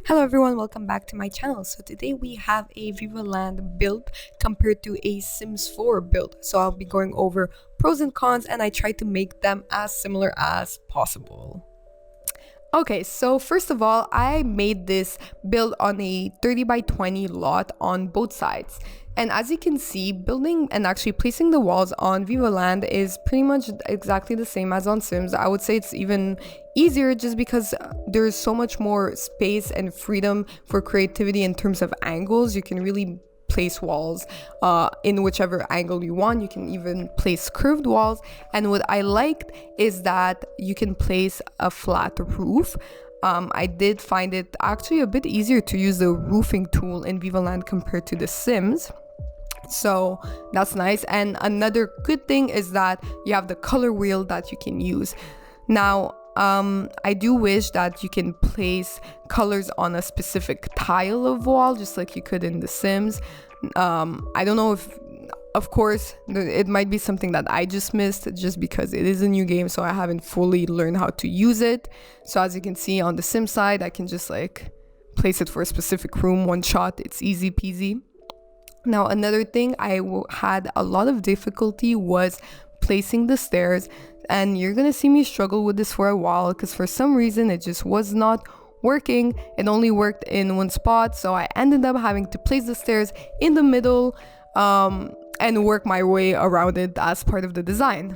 Hello everyone, welcome back to my channel. So today we have a Vivaland build compared to a Sims 4 build. So I'll be going over pros and cons and I try to make them as similar as possible. Okay, so first of all, I made this build on a 30 by 20 lot on both sides. And as you can see, building and actually placing the walls on Vivaland is pretty much exactly the same as on Sims. I would say it's even easier just because there's so much more space and freedom for creativity in terms of angles. You can really place walls in whichever angle you want. You can even place curved walls, and what I liked is that you can place a flat roof. I did find it actually a bit easier to use the roofing tool in Vivaland compared to The Sims, so that's nice. And another good thing is that you have the color wheel that you can use. Now I do wish that you can place colors on a specific tile of wall just like you could in The Sims. I don't know if, of course, it might be something that I just missed just because it is a new game, so I haven't fully learned how to use it. So as you can see on the Sim side, I can just like place it for a specific room, one shot. It's easy peasy. Now another thing I had a lot of difficulty was placing the stairs, and you're gonna see me struggle with this for a while because for some reason it just was not working. It only worked in one spot, so I ended up having to place the stairs in the middle and work my way around it as part of the design.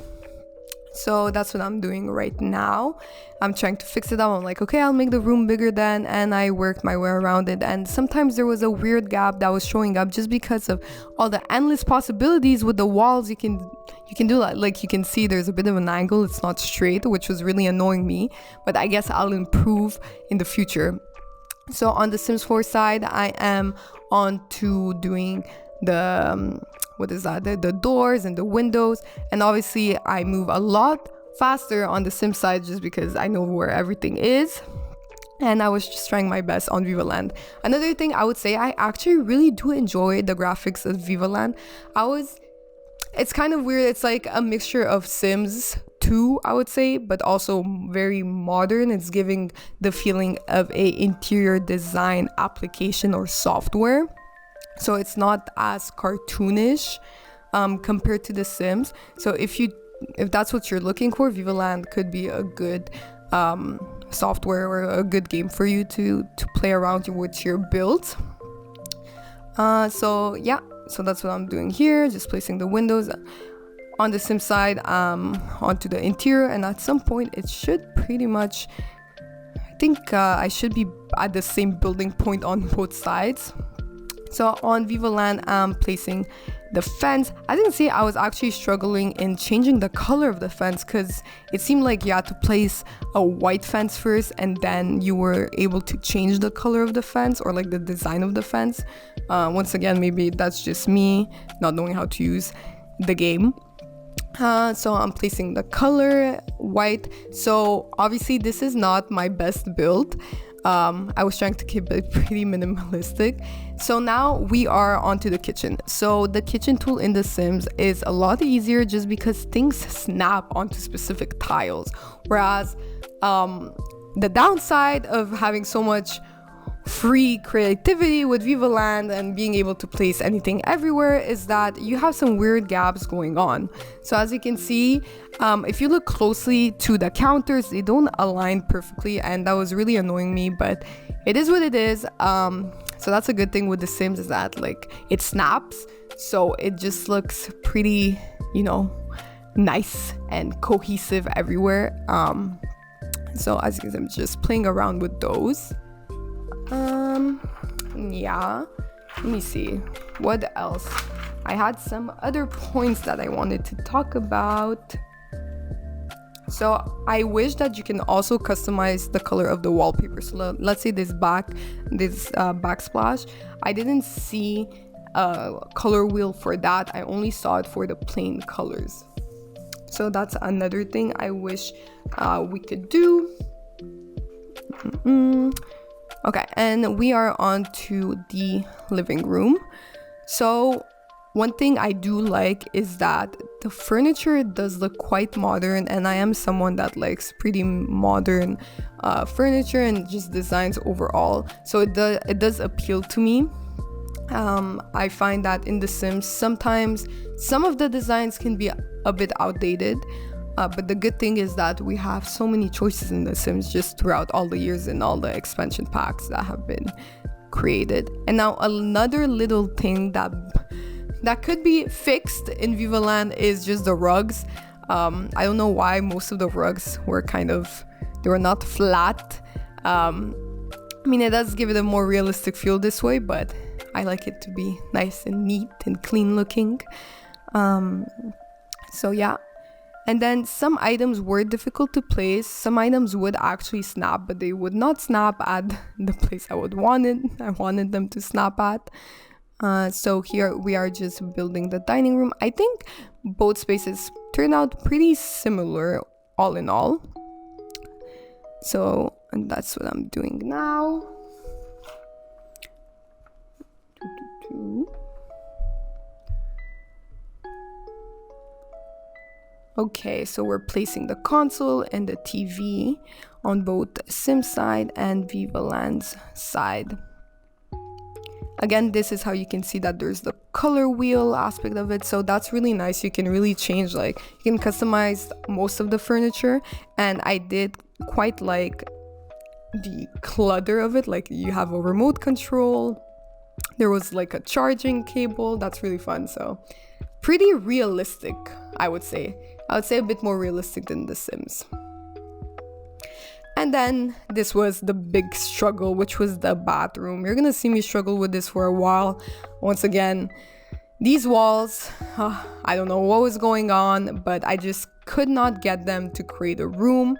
So that's what I'm doing right now. I'm trying to fix it up. I'm like, okay, I'll make the room bigger then, and I worked my way around it. And sometimes there was a weird gap that was showing up just because of all the endless possibilities with the walls. You can do that. Like you can see there's a bit of an angle, it's not straight, which was really annoying me, but I guess I'll improve in the future. So on the Sims 4 side, I am on to doing the the doors and the windows, and obviously I move a lot faster on the Sim side just because I know where everything is, and I was just trying my best on Vivaland. Another thing I would say, I actually really do enjoy the graphics of Vivaland. It's kind of weird, it's like a mixture of Sims 2, I would say, but also very modern. It's giving the feeling of a interior design application or software. So it's not as cartoonish compared to The Sims. So if that's what you're looking for, Vivaland could be a good software or a good game for you to play around with your builds. So yeah, so that's what I'm doing here, just placing the windows on the Sim side onto the interior, and at some point it should pretty much, I think I should be at the same building point on both sides. So on Vivaland, I'm placing the fence. As you can see, I was actually struggling in changing the color of the fence because it seemed like you had to place a white fence first and then you were able to change the color of the fence or like the design of the fence. Once again, maybe that's just me not knowing how to use the game. So I'm placing the color white. So obviously this is not my best build. I was trying to keep it pretty minimalistic. So now we are onto the kitchen. So the kitchen tool in The Sims is a lot easier just because things snap onto specific tiles, whereas the downside of having so much free creativity with Vivaland and being able to place anything everywhere is that you have some weird gaps going on. So as you can see, if you look closely to the counters, they don't align perfectly, and that was really annoying me, but it is what it is. So that's a good thing with The Sims, is that like it snaps, so it just looks pretty, nice and cohesive everywhere. So as you can see, I'm just playing around with those. Yeah, let me see what else. I had some other points that I wanted to talk about. So I wish that you can also customize the color of the wallpaper. So let's say this backsplash, I didn't see a color wheel for that. I only saw it for the plain colors. So that's another thing I wish we could do. Okay, and we are on to the living room. So one thing I do like is that the furniture does look quite modern, and I am someone that likes pretty modern furniture and just designs overall, so it does appeal to me. I find that in The Sims sometimes some of the designs can be a bit outdated, but the good thing is that we have so many choices in The Sims just throughout all the years and all the expansion packs that have been created. And now another little thing that could be fixed in Vivaland is just the rugs. I don't know why most of the rugs were they were not flat. I mean, it does give it a more realistic feel this way, but I like it to be nice and neat and clean looking. So yeah. And then some items were difficult to place. Some items would actually snap, but they would not snap at the place I wanted them to snap at. So here we are just building the dining room. I think both spaces turned out pretty similar all in all. So, and that's what I'm doing now. Okay, so we're placing the console and the TV on both Sim side and Vivaland's side. Again, this is how you can see that there's the color wheel aspect of it, so that's really nice. You can really change, you can customize most of the furniture, and I did quite like the clutter of it. Like, you have a remote control, there was a charging cable. That's really fun. So pretty realistic, I would say a bit more realistic than The Sims. And then this was the big struggle, which was the bathroom. You're gonna see me struggle with this for a while. Once again, these walls, I don't know what was going on, but I just could not get them to create a room.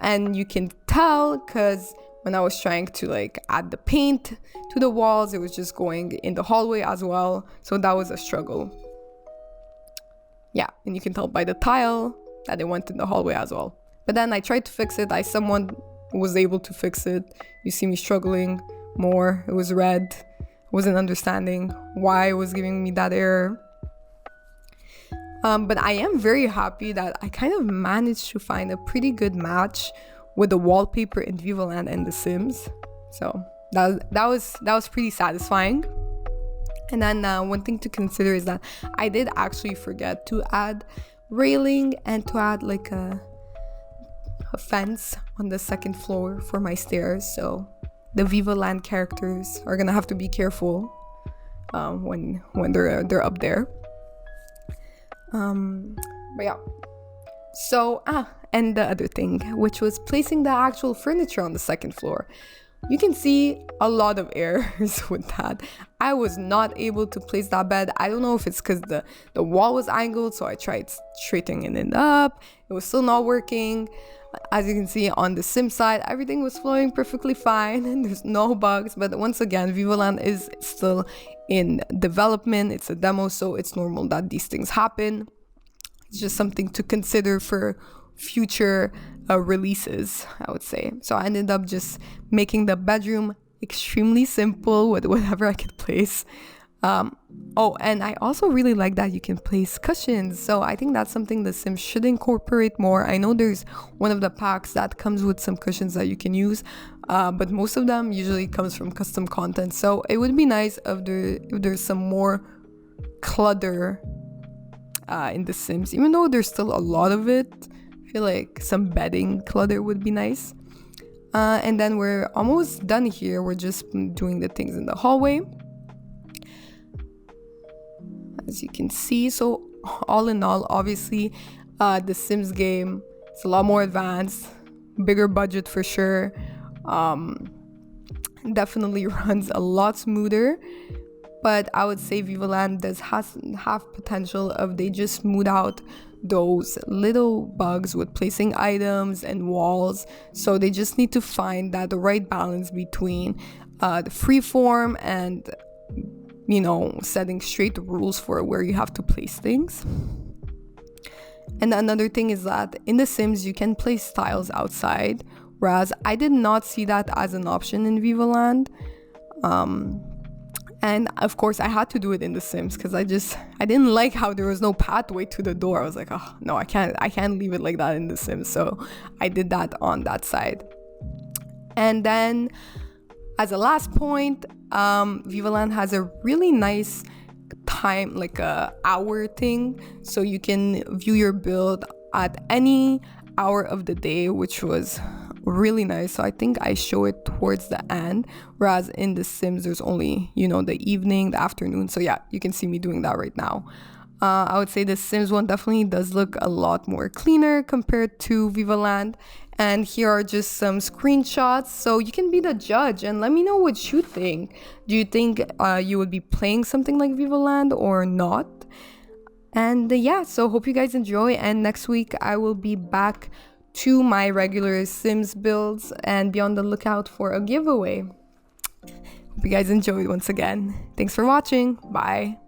And you can tell because when I was trying to add the paint to the walls, it was just going in the hallway as well. So that was a struggle. Yeah, and you can tell by the tile that it went in the hallway as well. But then I tried to fix it. Someone was able to fix it. You see me struggling more. It was red. I wasn't understanding why it was giving me that error. But I am very happy that I kind of managed to find a pretty good match with the wallpaper in Vivaland and The Sims. So that was pretty satisfying. And then one thing to consider is that I did actually forget to add railing and to add a fence on the second floor for my stairs. So the Vivaland characters are gonna have to be careful when they're up there. But yeah. So and the other thing, which was placing the actual furniture on the second floor. You can see a lot of errors with that. I was not able to place that bed. I don't know if it's because the wall was angled, so I tried straightening it up. It was still not working. As you can see on the Sim side, everything was flowing perfectly fine and there's no bugs. But once again, Vivaland is still in development. It's a demo, so it's normal that these things happen. It's just something to consider for future releases, I would say. So I ended up just making the bedroom extremely simple with whatever I could place. And I also really like that you can place cushions. So I think that's something The Sims should incorporate more. I know there's one of the packs that comes with some cushions that you can use, but most of them usually comes from custom content. So it would be nice if there's some more clutter in The Sims, even though there's still a lot of it. I feel like some bedding clutter would be nice. And then we're almost done here. We're just doing the things in the hallway, as you can see. So all in all, obviously the Sims game is a lot more advanced, bigger budget for sure. Definitely runs a lot smoother, but I would say Vivaland has potential if they just smooth out those little bugs with placing items and walls. So they just need to find the right balance between the freeform and, setting straight rules for where you have to place things. And another thing is that in The Sims you can place tiles outside, whereas I did not see that as an option in Vivaland. And of course I had to do it in The Sims because I didn't like how there was no pathway to the door. I was like, oh no, I can't leave it like that in The Sims. So I did that on that side. And then as a last point, Vivaland has a really nice time, like a hour thing, so you can view your build at any hour of the day, which was really nice. So I think I show it towards the end, whereas in The Sims there's only, the evening, the afternoon. So yeah, you can see me doing that right now. I would say The Sims one definitely does look a lot more cleaner compared to Vivaland. And here are just some screenshots, so you can be the judge and let me know what you think. Do you think you would be playing something like Vivaland or not? And yeah, so hope you guys enjoy, and next week I will be back to my regular Sims builds, and be on the lookout for a giveaway. Hope you guys enjoyed once again. Thanks for watching. Bye.